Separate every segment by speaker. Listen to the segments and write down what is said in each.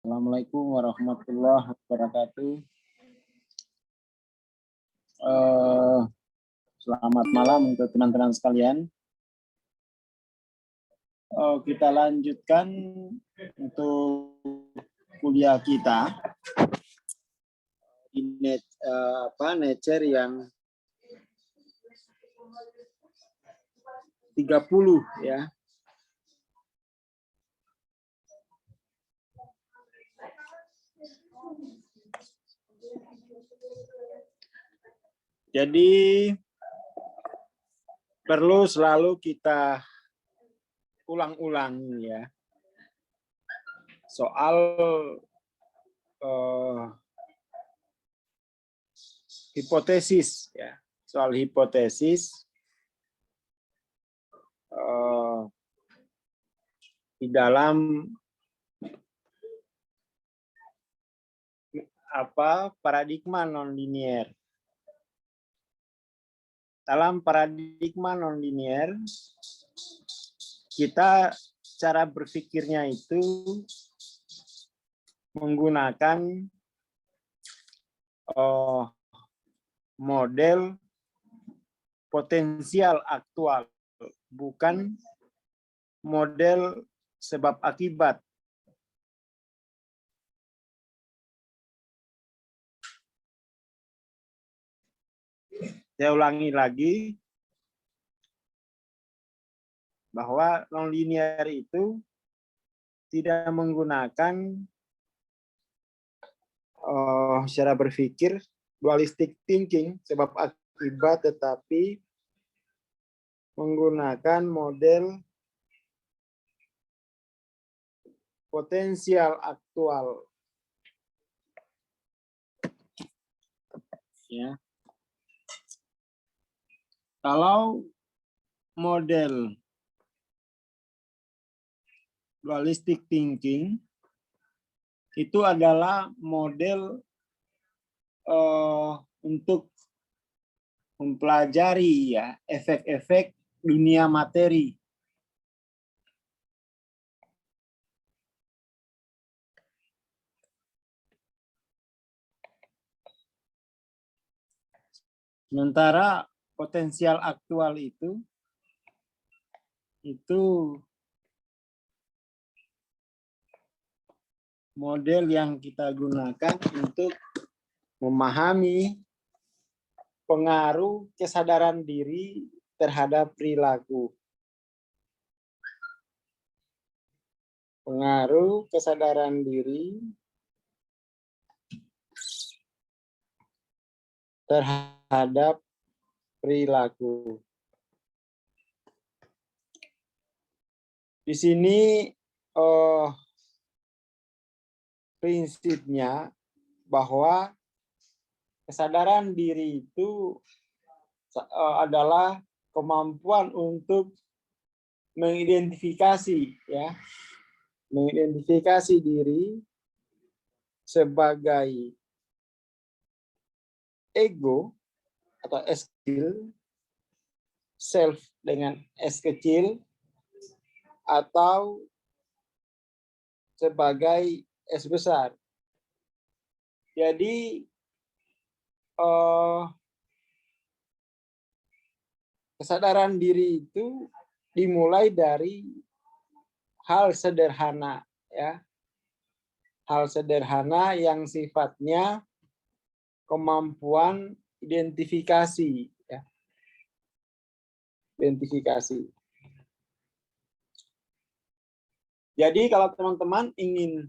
Speaker 1: Assalamualaikum warahmatullahi wabarakatuh. Selamat malam untuk teman-teman sekalian. Kita lanjutkan untuk kuliah kita di Nature yang 30 ya. Jadi perlu selalu kita ulang-ulang ya soal hipotesis ya, soal hipotesis di dalam paradigma nonlinier. Dalam paradigma nonlinier, kita cara berpikirnya itu menggunakan model potensial aktual, bukan model sebab akibat. Saya ulangi lagi bahwa nonlinier itu tidak menggunakan cara berpikir dualistic thinking sebab akibat, tetapi menggunakan model potensial aktual. Ya. Kalau model dualistic thinking itu adalah model untuk mempelajari ya efek-efek dunia materi. Sementara potensial aktual itu model yang kita gunakan untuk memahami pengaruh kesadaran diri terhadap perilaku. Pengaruh kesadaran diri terhadap perilaku. Di sini prinsipnya bahwa kesadaran diri itu adalah kemampuan untuk mengidentifikasi ya, mengidentifikasi diri sebagai ego atau S kecil, self dengan S kecil, atau sebagai S besar. Jadi kesadaran diri itu dimulai dari hal sederhana ya. Hal sederhana yang sifatnya kemampuan identifikasi ya. Identifikasi. Jadi kalau teman-teman ingin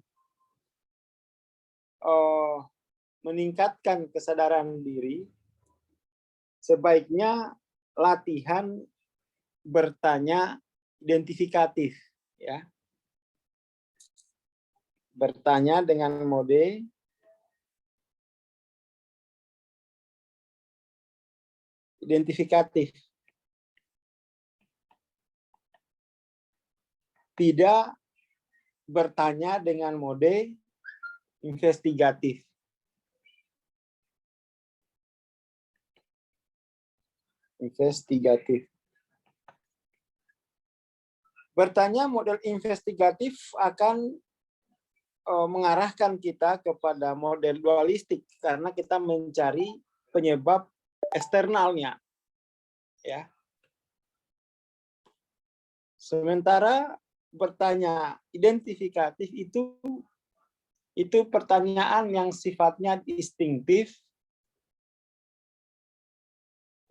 Speaker 1: meningkatkan kesadaran diri, sebaiknya latihan bertanya identifikatif ya. Bertanya dengan mode identifikatif. Tidak bertanya dengan mode investigatif. Investigatif. Bertanya model investigatif akan mengarahkan kita kepada model dualistik karena kita mencari penyebab eksternalnya, ya. Sementara bertanya identifikatif itu pertanyaan yang sifatnya distinktif,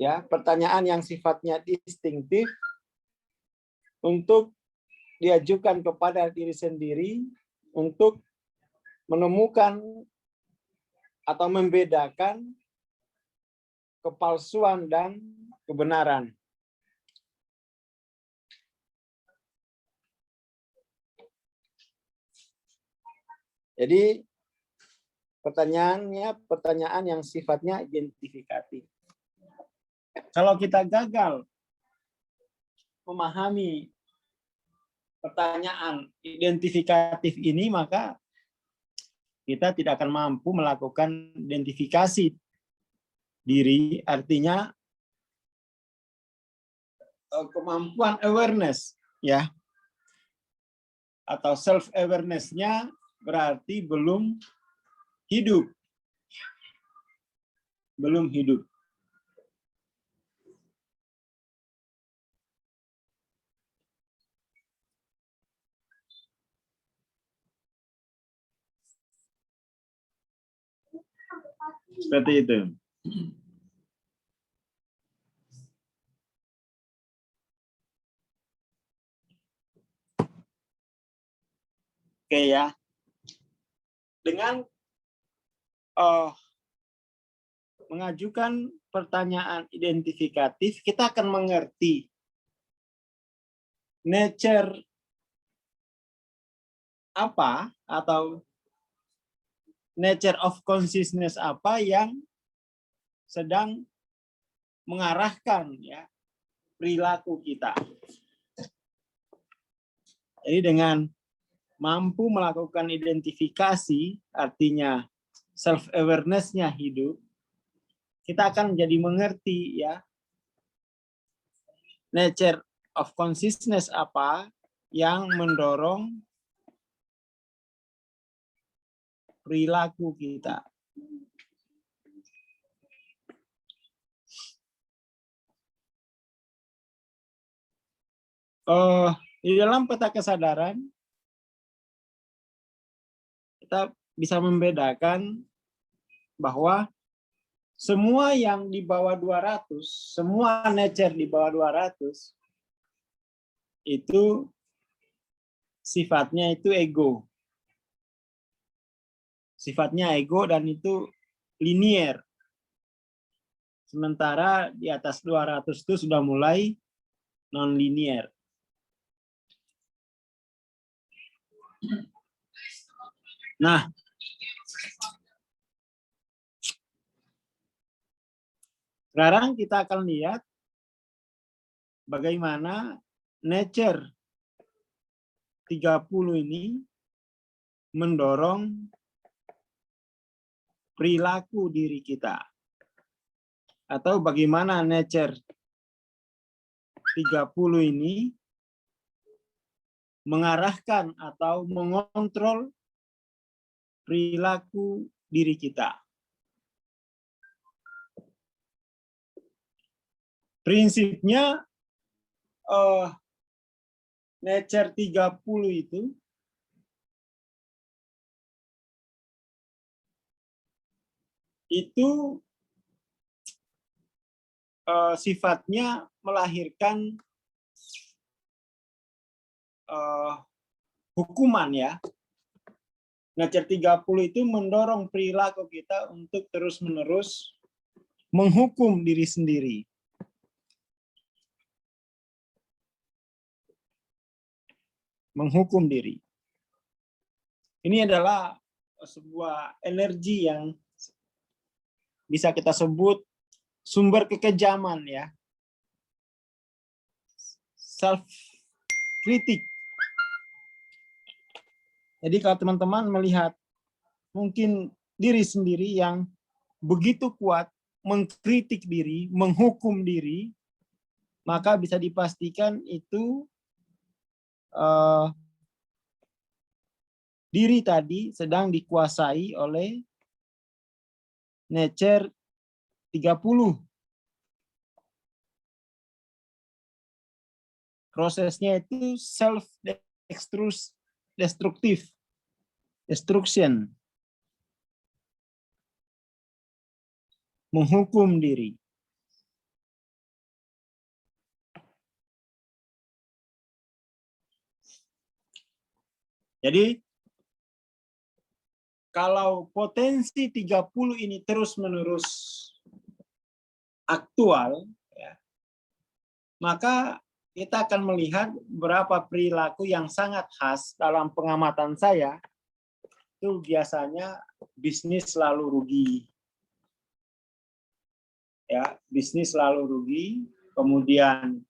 Speaker 1: ya, pertanyaan yang sifatnya distinktif untuk diajukan kepada diri sendiri untuk menemukan atau membedakan kepalsuan dan kebenaran. Jadi pertanyaannya pertanyaan yang sifatnya identifikatif. Kalau kita gagal memahami pertanyaan identifikatif ini, maka kita tidak akan mampu melakukan identifikasi diri, artinya kemampuan awareness, ya, atau self awareness-nya berarti belum hidup. Belum hidup. Seperti itu. Oke ya. Dengan mengajukan pertanyaan identifikatif, kita akan mengerti nature apa atau nature of consciousness apa yang sedang mengarahkan, ya, perilaku kita. Jadi dengan mampu melakukan identifikasi, artinya self awareness-nya hidup, kita akan jadi mengerti, ya, nature of consciousness apa yang mendorong perilaku kita. Di dalam peta kesadaran kita bisa membedakan bahwa semua yang di bawah 200, semua nature di bawah 200 itu sifatnya itu ego. Sifatnya ego dan itu linier. Sementara di atas 200 itu sudah mulai non-linier. Nah, sekarang kita akan lihat bagaimana nature 30 ini mendorong perilaku diri kita. Atau bagaimana nature 30 ini mengarahkan atau mengontrol perilaku diri kita. Prinsipnya nature 30 itu sifatnya melahirkan hukuman, ya. Nature 30 itu mendorong perilaku kita untuk terus-menerus menghukum diri sendiri. Menghukum diri. Ini adalah sebuah energi yang bisa kita sebut sumber kekejaman, ya. Self-kritik. Jadi kalau teman-teman melihat mungkin diri sendiri yang begitu kuat mengkritik diri, menghukum diri, maka bisa dipastikan itu diri tadi sedang dikuasai oleh nature 30. Prosesnya itu self destruction, menghukum diri. Jadi kalau potensi 30 ini terus-menerus aktual, ya, maka kita akan melihat beberapa perilaku yang sangat khas dalam pengamatan saya. Itu biasanya bisnis selalu rugi. Ya, bisnis selalu rugi. Kemudian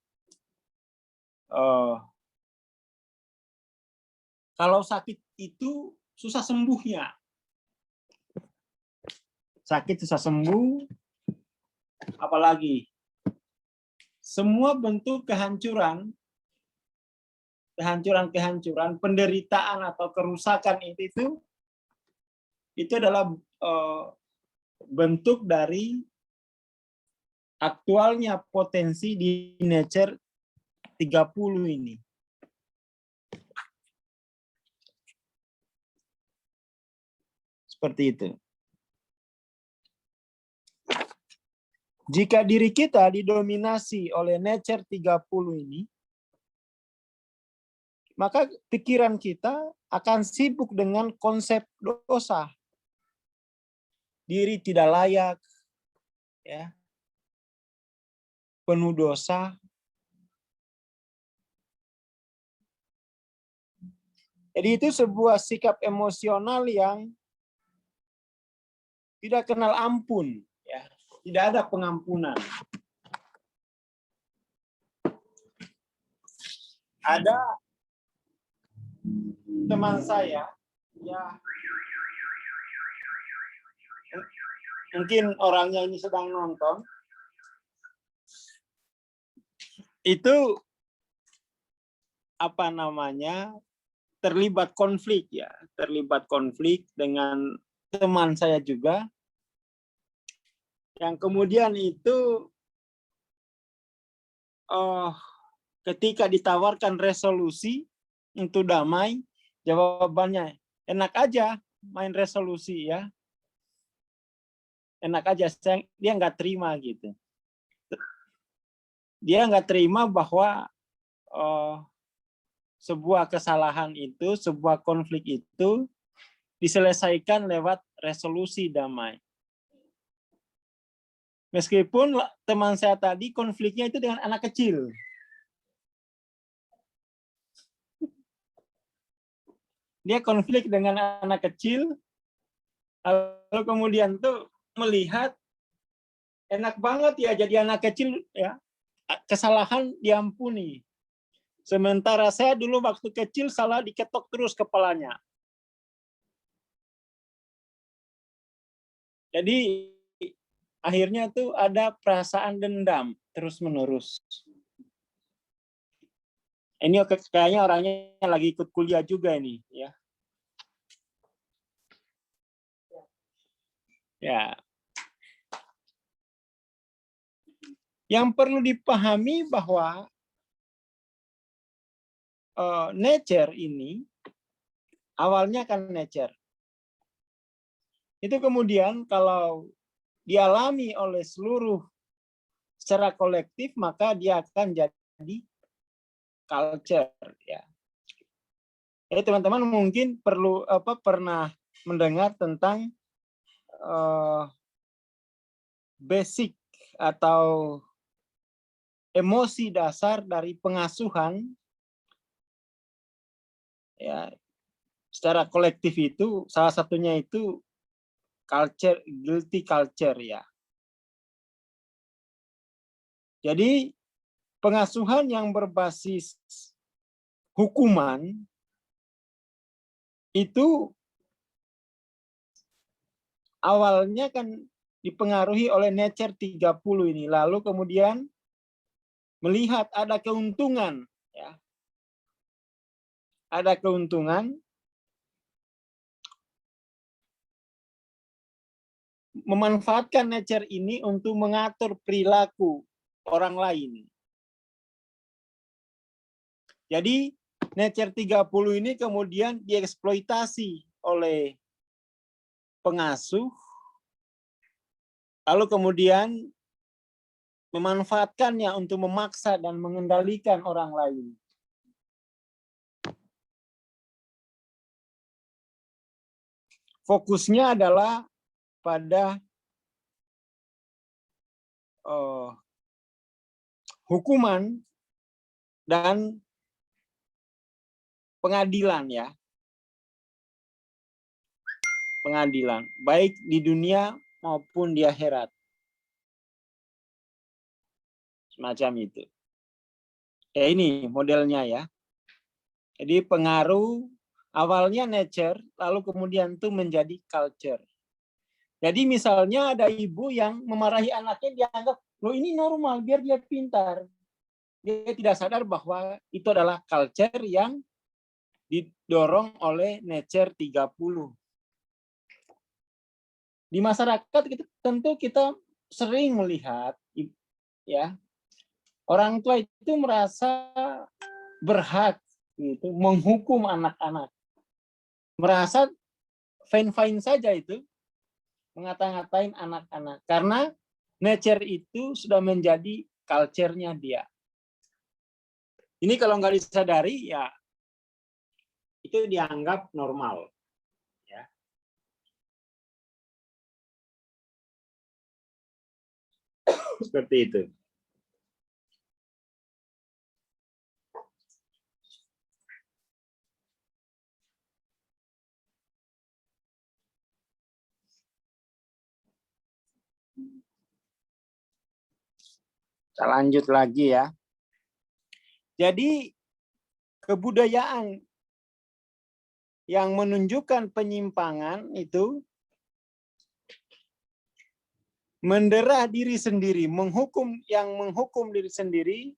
Speaker 1: kalau sakit itu susah sembuhnya. Sakit susah sembuh, apalagi semua bentuk kehancuran, penderitaan atau kerusakan itu adalah bentuk dari aktualnya potensi di nature 30 ini. Seperti itu. Jika diri kita didominasi oleh nature 30 ini, maka pikiran kita akan sibuk dengan konsep dosa. Diri tidak layak, ya, penuh dosa. Jadi itu sebuah sikap emosional yang tidak kenal ampun, ya. Tidak ada pengampunan. Ada teman saya, ya, mungkin orangnya ini sedang nonton, itu apa namanya, terlibat konflik, ya, terlibat konflik dengan teman saya juga, yang kemudian itu ketika ditawarkan resolusi untuk damai, jawabannya enak aja main resolusi, ya, enak aja. Dia nggak terima gitu. Dia nggak terima bahwa sebuah kesalahan itu, sebuah konflik itu diselesaikan lewat resolusi damai. Meskipun teman saya tadi konfliknya itu dengan anak kecil. Dia konflik dengan anak kecil, lalu kemudian tuh melihat enak banget ya jadi anak kecil, ya, kesalahan diampuni. Sementara saya dulu waktu kecil salah diketok terus kepalanya. Jadi akhirnya tuh ada perasaan dendam terus-menerus. Ini kayaknya orangnya lagi ikut kuliah juga ini, ya. Ya. Yang perlu dipahami bahwa nature ini awalnya kan nature. Itu kemudian kalau dialami oleh seluruh secara kolektif, maka dia akan jadi culture, ya. Jadi teman-teman mungkin pernah mendengar tentang basic atau emosi dasar dari pengasuhan, ya, secara kolektif itu salah satunya itu culture, guilty culture, ya. Jadi pengasuhan yang berbasis hukuman itu awalnya kan dipengaruhi oleh nature 30 ini, lalu kemudian melihat ada keuntungan, ya. Ada keuntungan, memanfaatkan nature ini untuk mengatur perilaku orang lain. Jadi nature 30 ini kemudian dieksploitasi oleh pengasuh, lalu kemudian memanfaatkannya untuk memaksa dan mengendalikan orang lain. Fokusnya adalah pada hukuman dan pengadilan ya. Pengadilan, baik di dunia maupun di akhirat. Semacam itu. Ya ini modelnya ya. Jadi pengaruh awalnya nature, lalu kemudian itu menjadi culture. Jadi misalnya ada ibu yang memarahi anaknya, dianggap, loh ini normal, biar dia pintar. Dia tidak sadar bahwa itu adalah culture yang didorong oleh nature 30. Di masyarakat tentu kita sering melihat ya orang tua itu merasa berhak gitu menghukum anak-anak, merasa fine-fine saja itu ngata-ngatain anak-anak karena nature itu sudah menjadi culture-nya dia. Ini kalau nggak disadari ya itu dianggap normal. Ya. Seperti itu. Kita lanjut lagi ya. Jadi kebudayaan yang menunjukkan penyimpangan itu mendera diri sendiri, menghukum diri sendiri,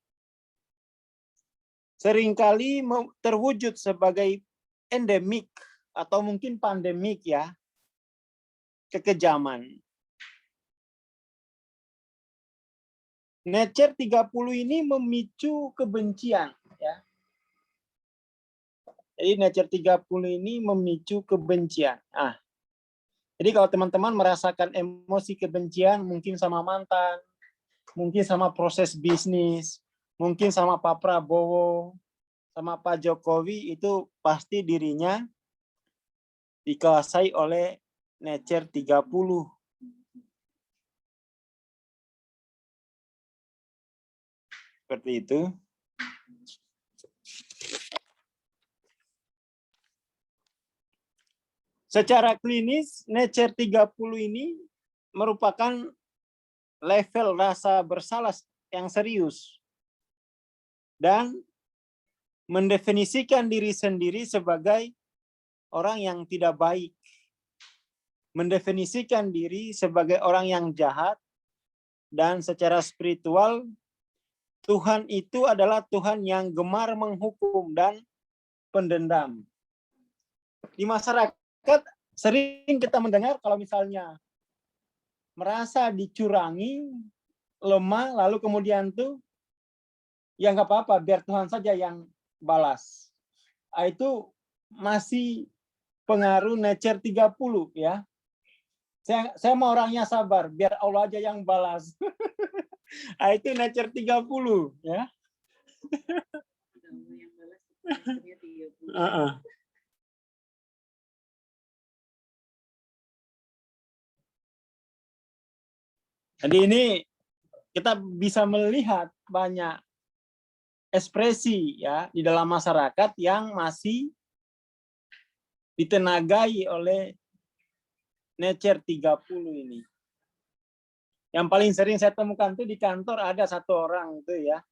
Speaker 1: seringkali terwujud sebagai endemik atau mungkin pandemik ya, kekejaman. Nature 30 ini memicu kebencian ya. Jadi nature 30 ini memicu kebencian. Jadi kalau teman-teman merasakan emosi kebencian mungkin sama mantan, mungkin sama proses bisnis, mungkin sama Pak Prabowo, sama Pak Jokowi, itu pasti dirinya dikuasai oleh nature 30. Seperti itu. Secara klinis, nature 30 ini merupakan level rasa bersalah yang serius dan mendefinisikan diri sendiri sebagai orang yang tidak baik, mendefinisikan diri sebagai orang yang jahat, dan secara spiritual Tuhan itu adalah Tuhan yang gemar menghukum dan pendendam. Di masyarakat sering kita mendengar kalau misalnya merasa dicurangi, lemah, lalu kemudian tuh ya nggak apa-apa, biar Tuhan saja yang balas. Itu masih pengaruh nature 30 ya. Saya mau orangnya sabar, biar Allah aja yang balas. Itu nature 30 ya. Jadi ini kita bisa melihat banyak ekspresi ya di dalam masyarakat yang masih ditenagai oleh nature 30 ini. Yang paling sering saya temukan tuh di kantor ada satu orang tuh ya.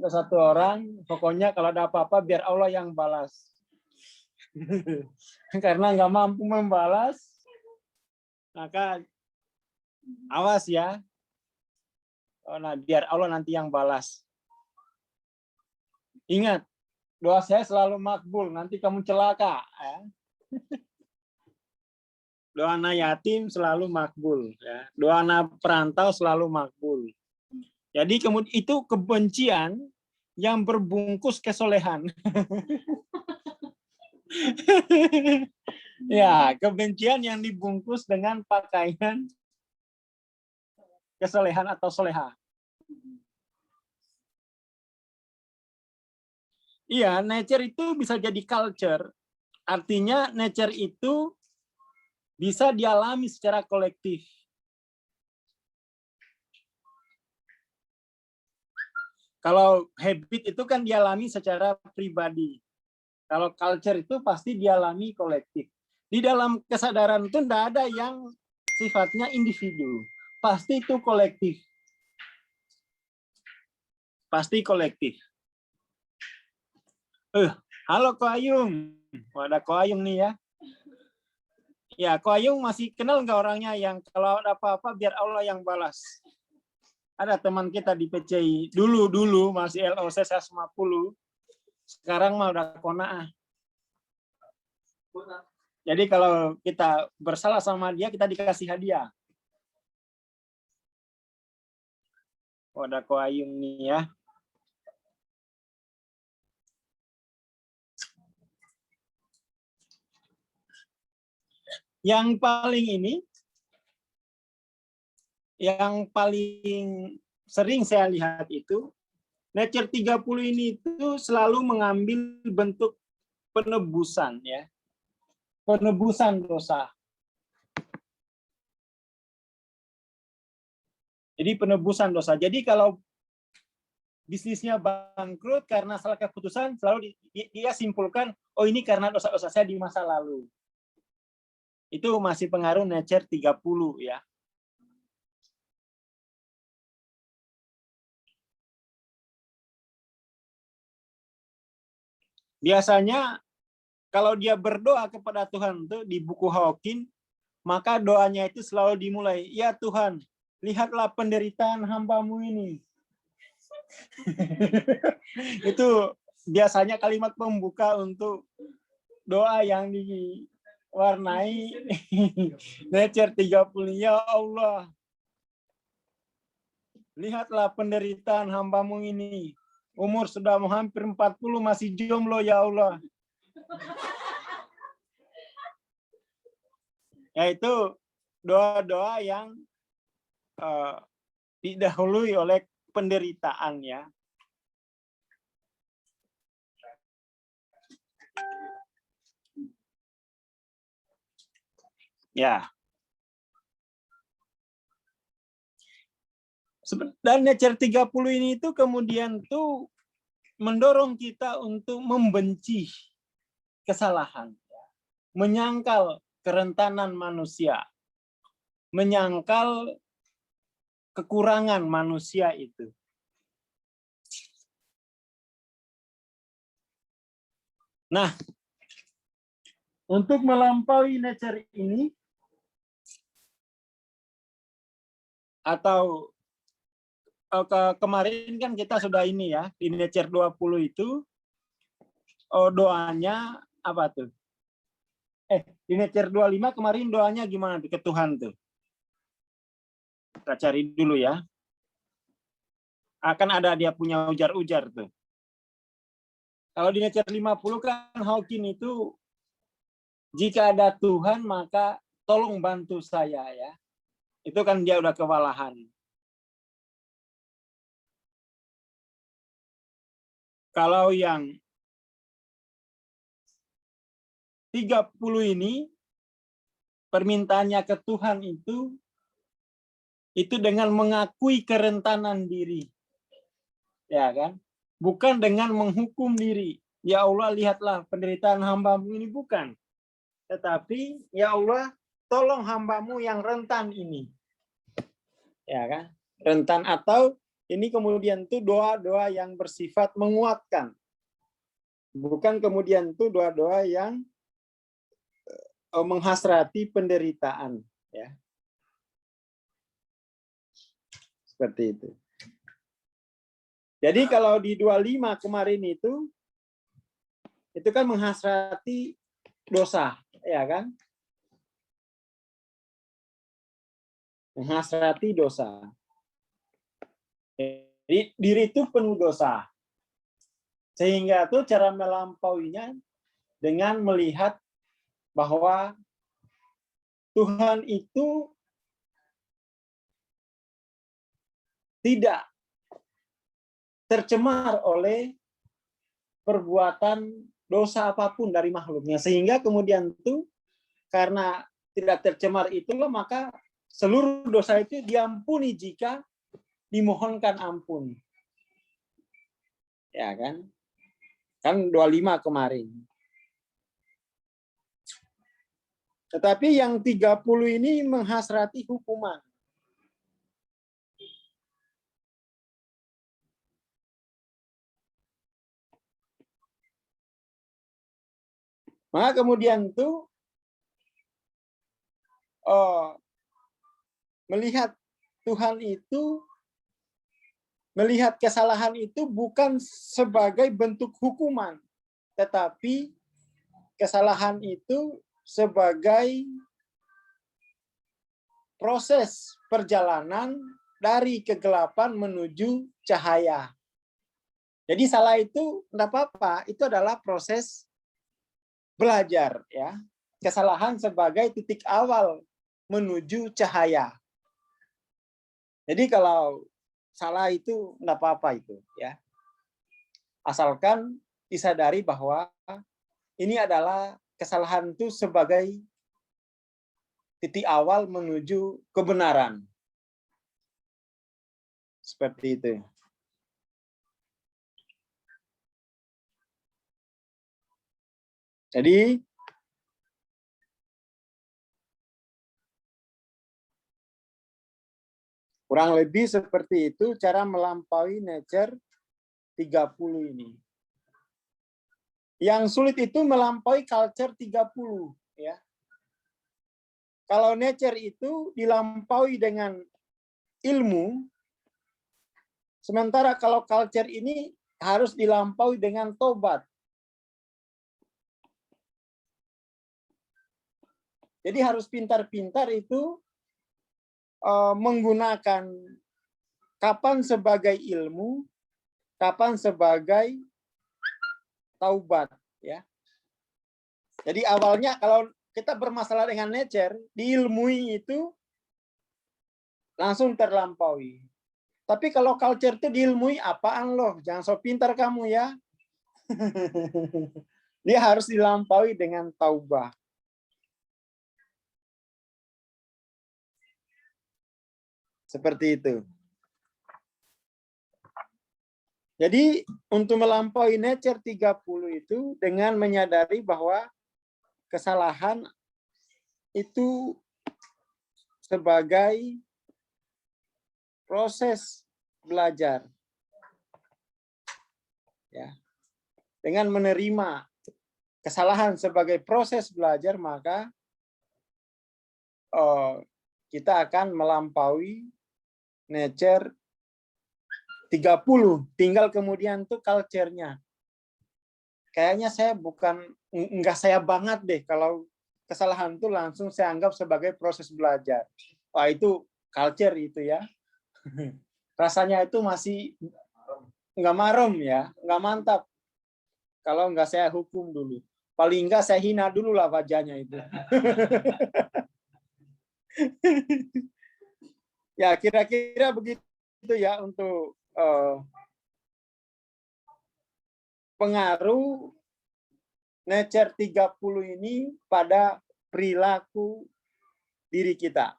Speaker 1: Ada satu orang, pokoknya kalau ada apa-apa biar Allah yang balas. Karena nggak mampu membalas, maka awas ya. Nah, biar Allah nanti yang balas. Ingat, doa saya selalu makbul, nanti kamu celaka. Ya. Doa anak yatim selalu makbul, ya. Doa anak perantau selalu makbul. Jadi kemudian itu kebencian yang berbungkus kesolehan. Ya, kebencian yang dibungkus dengan pakaian kesolehan atau soleha. Iya, nature itu bisa jadi culture. Artinya nature itu bisa dialami secara kolektif. Kalau habit itu kan dialami secara pribadi. Kalau culture itu pasti dialami kolektif. Di dalam kesadaran itu tidak ada yang sifatnya individu. Pasti itu kolektif. Pasti kolektif. Halo Ko Ayung. Ada Ko Ayung nih ya. Ya, Ko Ayung masih kenal nggak orangnya yang kalau ada apa-apa biar Allah yang balas? Ada teman kita di PCI. Dulu masih LOC 150. Sekarang mah udah kona'ah. Jadi kalau kita bersalah sama dia, kita dikasih hadiah. Ada Ko Ayung nih ya. Yang paling sering saya lihat itu, nature 30 ini itu selalu mengambil bentuk penebusan ya. Penebusan dosa. Jadi penebusan dosa. Jadi kalau bisnisnya bangkrut karena salah keputusan, selalu dia simpulkan, oh ini karena dosa-dosa saya di masa lalu. Itu masih pengaruh nature 30 ya. Biasanya kalau dia berdoa kepada Tuhan tuh di buku Hawking, maka doanya itu selalu dimulai, ya Tuhan, lihatlah penderitaan hamba-Mu ini. Itu biasanya kalimat pembuka untuk doa yang diwarnai nature 30. Ya Allah, lihatlah penderitaan hamba-Mu ini. Umur sudah hampir 40 masih jomblo ya Allah. Yaitu doa-doa yang didahului oleh penderitaan ya. Ya. Dan nature 30 ini itu kemudian tuh mendorong kita untuk membenci kesalahan, menyangkal kerentanan manusia, menyangkal kekurangan manusia itu. Nah, untuk melampaui nature ini, atau kemarin kan kita sudah ini ya, di nature 20 itu, doanya apa tuh? Di nature 25 kemarin doanya gimana ke Tuhan tuh? Kita cari dulu ya. Akan ada dia punya ujar-ujar tuh. Kalau di nature 50 kan Hawking itu, jika ada Tuhan maka tolong bantu saya ya. Itu kan dia udah kewalahan. Kalau yang 30 ini, permintaannya ke Tuhan itu dengan mengakui kerentanan diri. Ya kan? Bukan dengan menghukum diri. Ya Allah, lihatlah penderitaan hamba-Mu ini, bukan. Tetapi, ya Allah, tolong hamba-Mu yang rentan ini. Ya kan? Rentan, atau ini kemudian tuh doa-doa yang bersifat menguatkan. Bukan kemudian tuh doa-doa yang menghasrati penderitaan. Ya. Seperti itu. Jadi kalau di 25 kemarin itu kan menghasrati dosa, ya kan? menghasrati dosa. Jadi diri itu penuh dosa. Sehingga itu cara melampauinya dengan melihat bahwa Tuhan itu tidak tercemar oleh perbuatan dosa apapun dari makhluknya. Sehingga kemudian itu karena tidak tercemar itulah maka seluruh dosa itu diampuni jika dimohonkan ampun. Ya kan? Kan 25 kemarin. Tetapi yang 30 ini menghasrati hukuman. Maka kemudian itu melihat Tuhan itu, melihat kesalahan itu bukan sebagai bentuk hukuman, tetapi kesalahan itu sebagai proses perjalanan dari kegelapan menuju cahaya. Jadi salah itu enggak apa-apa, itu adalah proses belajar ya. Kesalahan sebagai titik awal menuju cahaya. Jadi kalau salah itu enggak apa-apa itu ya. Asalkan disadari bahwa ini adalah kesalahan itu sebagai titik awal menuju kebenaran. Seperti itu. Jadi kurang lebih seperti itu cara melampaui nature 30 ini. Yang sulit itu melampaui culture 30 ya. Kalau nature itu dilampaui dengan ilmu, sementara kalau culture ini harus dilampaui dengan tobat. Jadi harus pintar-pintar itu menggunakan kapan sebagai ilmu, kapan sebagai taubat ya. Jadi awalnya kalau kita bermasalah dengan nature, diilmui itu langsung terlampaui. Tapi kalau culture itu diilmui, apaan loh? Jangan so pintar kamu ya. Dia harus dilampaui dengan taubah. Seperti itu. Jadi untuk melampaui nature 30 itu dengan menyadari bahwa kesalahan itu sebagai proses belajar. Ya. Dengan menerima kesalahan sebagai proses belajar, maka kita akan melampaui nature 30. Tinggal kemudian tuh culture-nya. Kayaknya saya enggak saya banget deh kalau kesalahan itu langsung saya anggap sebagai proses belajar. Wah, itu culture itu ya. Rasanya itu masih enggak marem ya, enggak mantap. Kalau enggak saya hukum dulu. Paling enggak saya hina dulu lah wajahnya itu. Ya, kira-kira begitu ya untuk pengaruh nature 30 ini pada perilaku diri kita.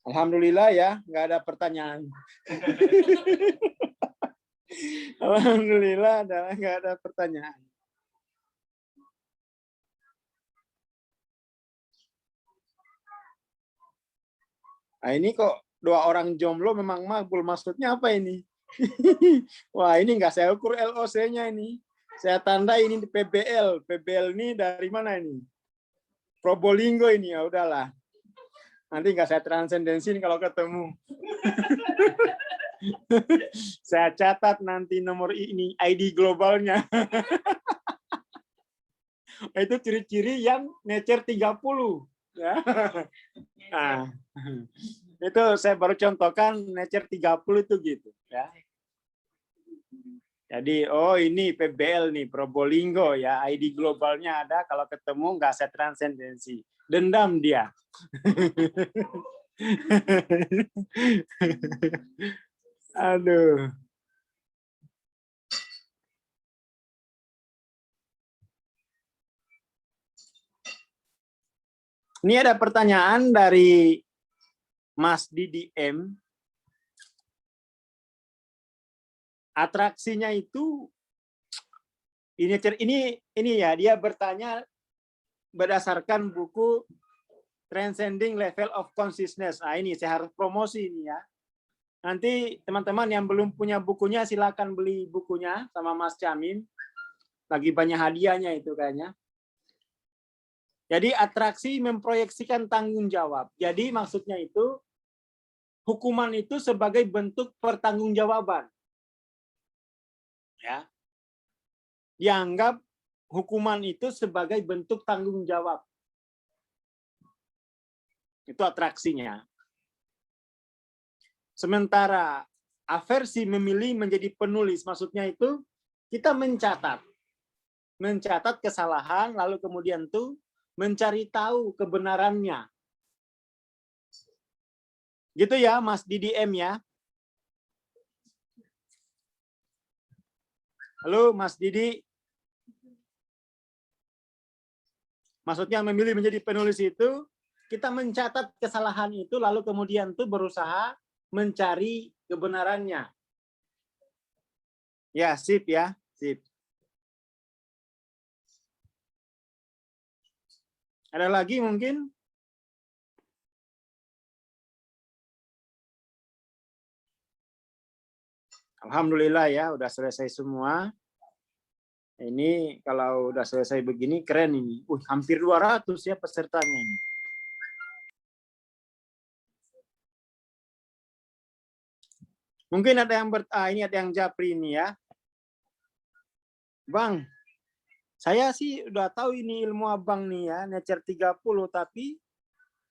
Speaker 1: Alhamdulillah ya, nggak ada pertanyaan. Alhamdulillah nggak ada pertanyaan. Nah, ini kok dua orang jomblo memang makbul, maksudnya apa ini? Wah, ini nggak saya ukur LOC-nya ini. Saya tanda ini di PBL. PBL ini dari mana ini? Probolinggo ini, ya udahlah. Nanti nggak saya transendensin kalau ketemu. Saya catat nanti nomor ini, ID globalnya. Itu ciri-ciri yang nature 30. Ya. Nah, itu saya baru contohkan Nature 30 itu gitu ya. Jadi, oh ini PBL nih, Probolinggo ya, ID globalnya ada, kalau ketemu nggak saya transendensi. Dendam dia. Aduh. Ini ada pertanyaan dari Mas Didi M. Atraksinya itu ini ya, dia bertanya berdasarkan buku Transcending Level of Consciousness. Nah, ini saya harus promosi ini ya. Nanti teman-teman yang belum punya bukunya silakan beli bukunya sama Mas Camin. Lagi banyak hadiahnya itu kayaknya. Jadi atraksi memproyeksikan tanggung jawab. Jadi maksudnya itu hukuman itu sebagai bentuk pertanggungjawaban. Ya. Dianggap hukuman itu sebagai bentuk tanggung jawab. Itu atraksinya. Sementara aversi memilih menjadi penulis, maksudnya itu kita mencatat kesalahan, lalu kemudian tuh mencari tahu kebenarannya. Gitu ya, Mas Didi M ya. Halo, Mas Didi. Maksudnya memilih menjadi penulis itu, kita mencatat kesalahan itu, lalu kemudian tuh berusaha mencari kebenarannya. Ya, sip ya, sip. Ada lagi mungkin? Alhamdulillah ya, udah selesai semua. Ini kalau udah selesai begini, keren ini. Hampir 200 ya pesertanya ini. Mungkin ada yang ini ada yang japri ini ya. Bang, saya sih udah tahu ini ilmu abang nih ya, Nature 30, tapi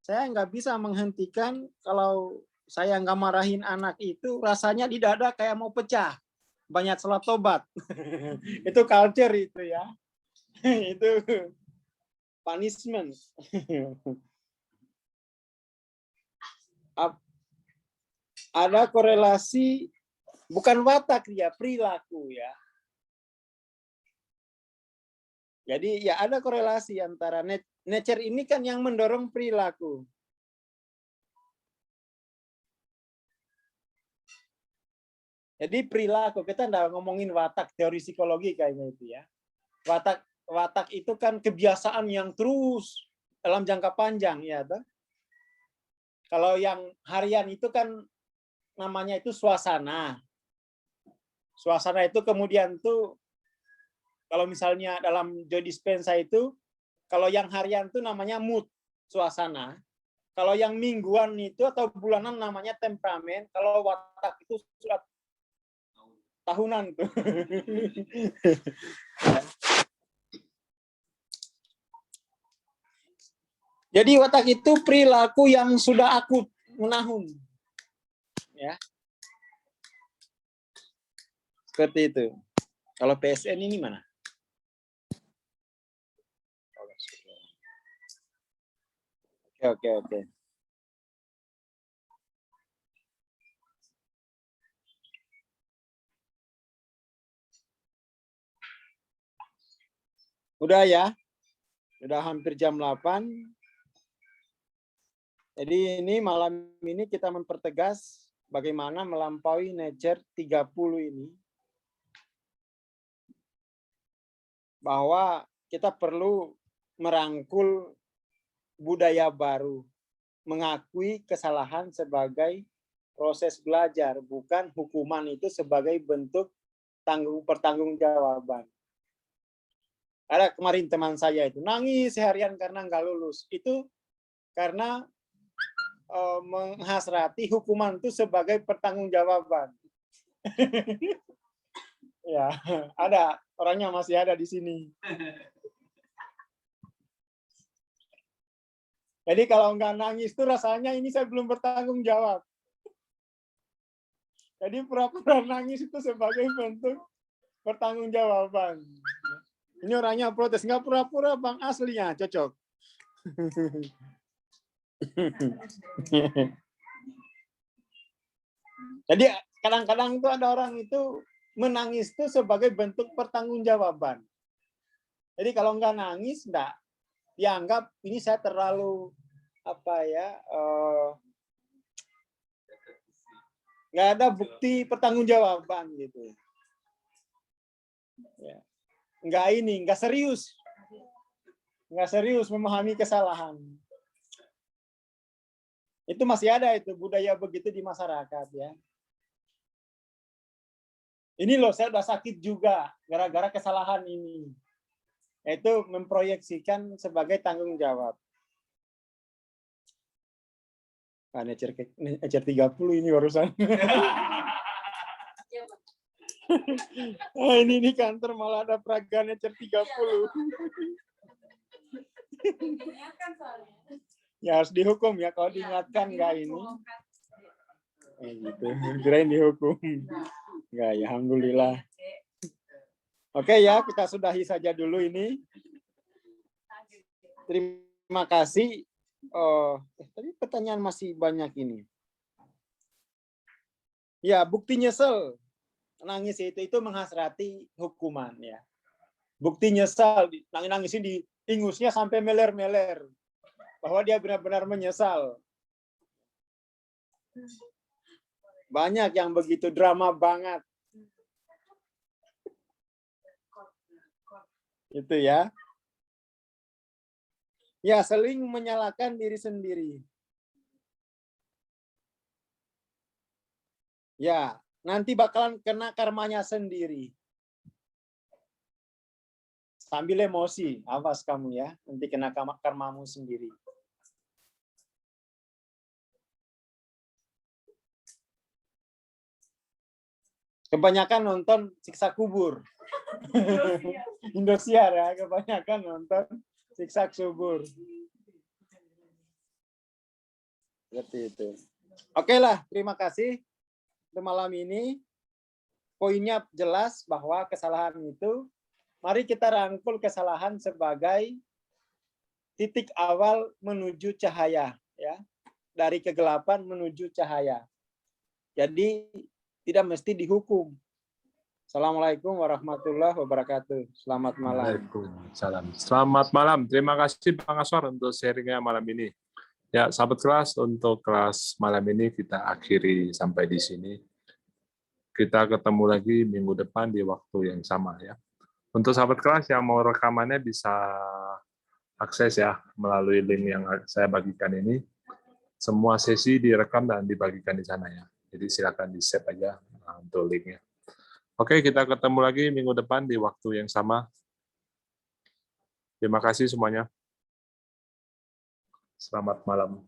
Speaker 1: saya nggak bisa menghentikan kalau saya nggak marahin anak itu, rasanya di dada kayak mau pecah. Banyak salat tobat. Itu culture itu ya. Itu punishment. Ada korelasi, bukan watak ya, perilaku ya. Jadi ya ada korelasi antara nature ini kan yang mendorong perilaku. Jadi perilaku, kita nggak ngomongin watak, teori psikologi kayaknya itu ya. Watak itu kan kebiasaan yang terus dalam jangka panjang ya. Toh? Kalau yang harian itu kan namanya itu suasana. Suasana itu kemudian tuh kalau misalnya dalam Joe Dispenza itu, kalau yang harian itu namanya mood, suasana. Kalau yang mingguan itu atau bulanan namanya temperamen. Kalau watak itu sudah tahunan tuh. Jadi watak itu perilaku yang sudah akut, menahun. Ya. Seperti itu. Kalau PSN ini mana? Oke. Udah ya. Udah hampir jam 8. Jadi ini malam ini kita mempertegas bagaimana melampaui Nature 30 ini. Bahwa kita perlu merangkul budaya baru, mengakui kesalahan sebagai proses belajar, bukan hukuman itu sebagai bentuk pertanggungjawaban. Ada kemarin teman saya itu nangis seharian karena nggak lulus. Itu karena menghasrati hukuman itu sebagai pertanggungjawaban. Ya, ada orangnya masih ada di sini. Jadi kalau nggak nangis tuh rasanya ini saya belum bertanggung jawab. Jadi pura-pura nangis itu sebagai bentuk pertanggungjawaban. Ini orangnya protes, nggak pura-pura Bang, aslinya cocok. Jadi kadang-kadang itu ada orang itu menangis itu sebagai bentuk pertanggungjawaban. Jadi kalau nggak nangis, nggak dianggap ini saya terlalu nggak ada bukti pertanggungjawaban gitu. Ya. Nggak serius memahami kesalahan. Itu masih ada itu budaya begitu di masyarakat ya. Ini loh saya udah sakit juga gara-gara kesalahan ini. Itu memproyeksikan sebagai tanggung jawab. Nature 30 ini barusan. Ini di kantor malah ada peraga Nature 30. Ya harus dihukum ya kalau diingatkan nggak ini. Gitu. Kirain dihukum. Nggak ya, alhamdulillah. Oke ya, kita sudahi saja dulu ini. Terima kasih. Tapi pertanyaan masih banyak ini. Ya, bukti nyesel. Nangis itu menghasrati hukuman ya. Bukti nyesal, nangisin di ingusnya sampai meler-meler. Bahwa dia benar-benar menyesal. Banyak yang begitu drama banget. Itu ya. Ya, saling menyalahkan diri sendiri. Ya, nanti bakalan kena karmanya sendiri. Sambil emosi, awas kamu ya, nanti kena karmamu sendiri. Kebanyakan nonton siksa kubur. Indosiar ya, kebanyakan nonton siksa kubur. Seperti itu. Oke lah, terima kasih untuk malam ini. Poinnya jelas bahwa kesalahan itu, mari kita rangkul kesalahan sebagai titik awal menuju cahaya, ya, dari kegelapan menuju cahaya. Jadi tidak mesti dihukum. Assalamualaikum warahmatullahi wabarakatuh. Selamat malam.
Speaker 2: Waalaikumsalam. Selamat malam. Terima kasih Bang Aswar untuk sharingnya malam ini. Ya, sahabat kelas, untuk kelas malam ini kita akhiri sampai di sini. Kita ketemu lagi minggu depan di waktu yang sama ya. Untuk sahabat kelas yang mau rekamannya bisa akses ya melalui link yang saya bagikan ini. Semua sesi direkam dan dibagikan di sana ya. Jadi silakan di-save aja untuk linknya. Oke, kita ketemu lagi minggu depan di waktu yang sama. Terima kasih semuanya. Selamat malam.